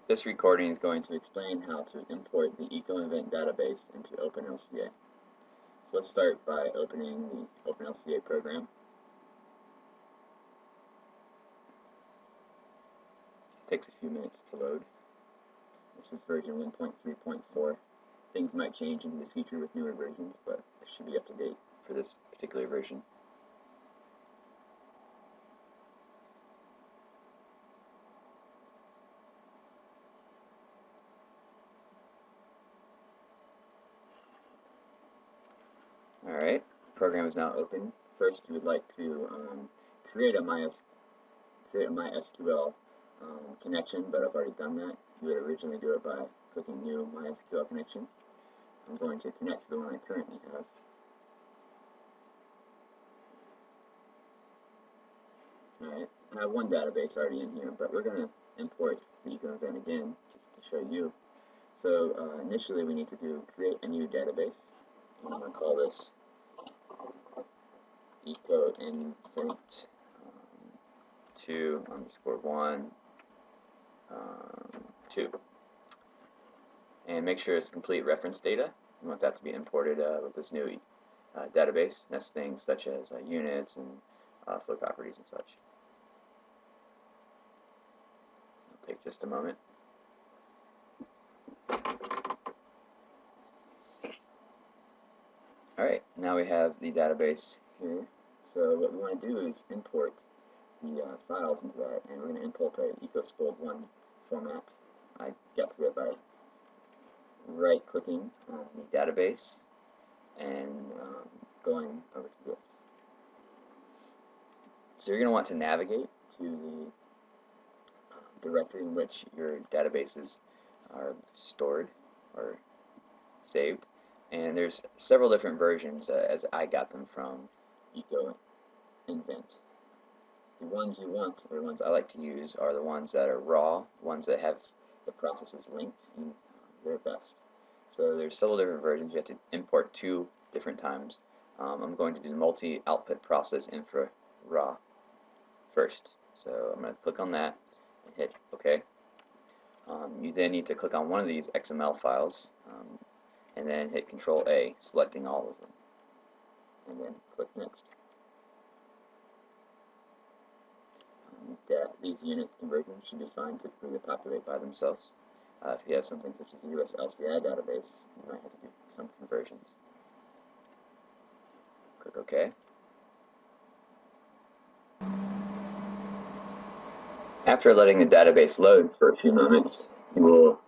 This recording is going to explain how to import the Ecoinvent database into OpenLCA. So let's start by opening the OpenLCA program. It takes a few minutes to load. This is version 1.3.4. Things might change in the future with newer versions, but it should be up to date for this particular version. Alright, the program is now open. First, you would like to create a MySQL connection, but I've already done that. You would originally do it by clicking New MySQL Connection. I'm going to connect to the one I currently have. Alright, I have one database already in here, but we're going to import the Ecoinvent again just to show you. So initially we need to create a new database. I'm going to call this Ecoinvent 2_1 2, and make sure it's complete reference data. You want that to be imported with this new database. That's things such as units and flow properties and such. It'll take just a moment. Alright, now we have the database here. So what we want to do is import the files into that, and we're going to import a EcoSpold1 format. I got to it by right-clicking on the database and going over to this. So you're going to want to navigate to the directory in which your databases are stored or saved. And there's several different versions as I got them from Ecoinvent. The ones you want, or the ones I like to use, are the ones that are raw, ones that have the processes linked, and they're best. So there's several different versions. You have to import 2 different times. I'm going to do the multi-output process infra raw first. So I'm going to click on that and hit OK. You then need to click on one of these XML files and then hit Control A, selecting all of them, and then click Next. These unit conversions should be fine. Typically they populate by themselves. If you have something such as a USLCA database, you might have to do some conversions. Click OK. After letting the database load for a few moments, you will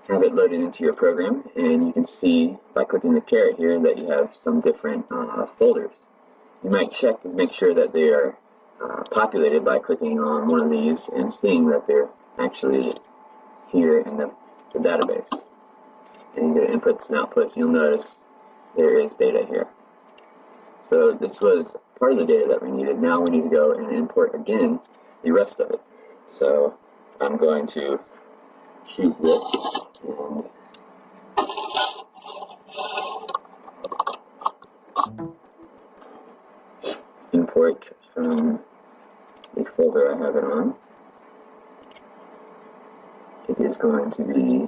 have it loaded into your program, and you can see by clicking the caret here that you have some different folders. You might check to make sure that they are populated by clicking on one of these and seeing that they're actually here in the database. And you go to inputs and outputs, you'll notice there is data here. So this was part of the data that we needed. Now we need to go and import again the rest of it. So I'm going to choose this and import from the folder I have it on. It is going to be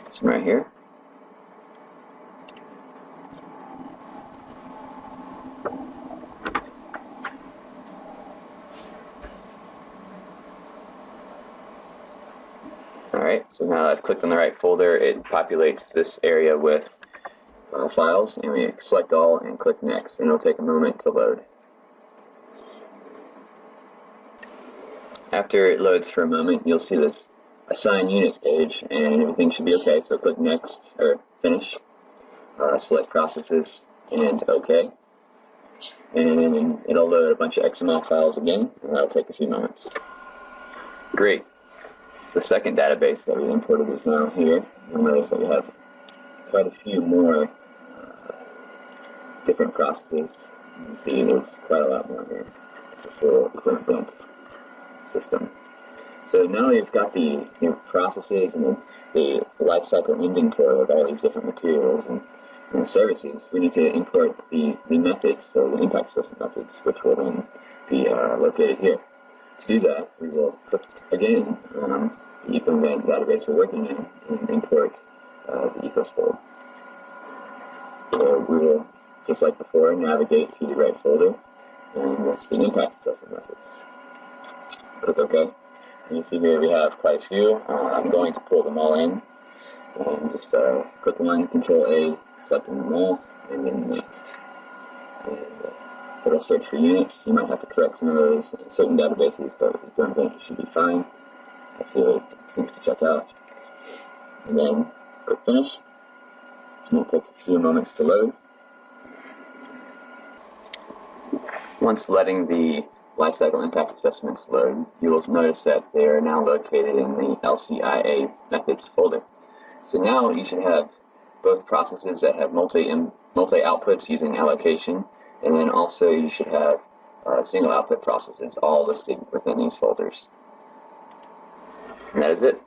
this one right here. Alright, so now that I've clicked on the right folder, it populates this area with files, and we select all and click Next, and it'll take a moment to load. After it loads for a moment, you'll see this Assign Units page, and everything should be okay, so click Next, or Finish, select Processes, and OK. And it'll load a bunch of XML files again, and that'll take a few moments. Great. The second database that we imported is now here. You'll notice that we have quite a few more different processes. You can see there's quite a lot more here. It's a full Ecoinvent system. So now we've got the processes and the lifecycle inventory of all these different materials and services. We need to import the methods, so the impact system methods, which will then be located here. To do that, we will click again on the Ecoinvent database we're working in and import the EcoSpool. So we will, just like before, navigate to the right folder and list the impact assessment methods. Click OK. And you see here we have quite a few. I'm going to pull them all in and just click one, Control A, selecting them all, and then next. And it'll search for units. You might have to correct some of those in certain databases, but with Ecoinvent it should be fine. I feel it seems to check out. And then click Finish. And it takes a few moments to load. Once letting the lifecycle impact assessments load, you will notice that they are now located in the LCIA methods folder. So now you should have both processes that have multi-outputs using allocation, and then also you should have single output processes all listed within these folders. And that is it.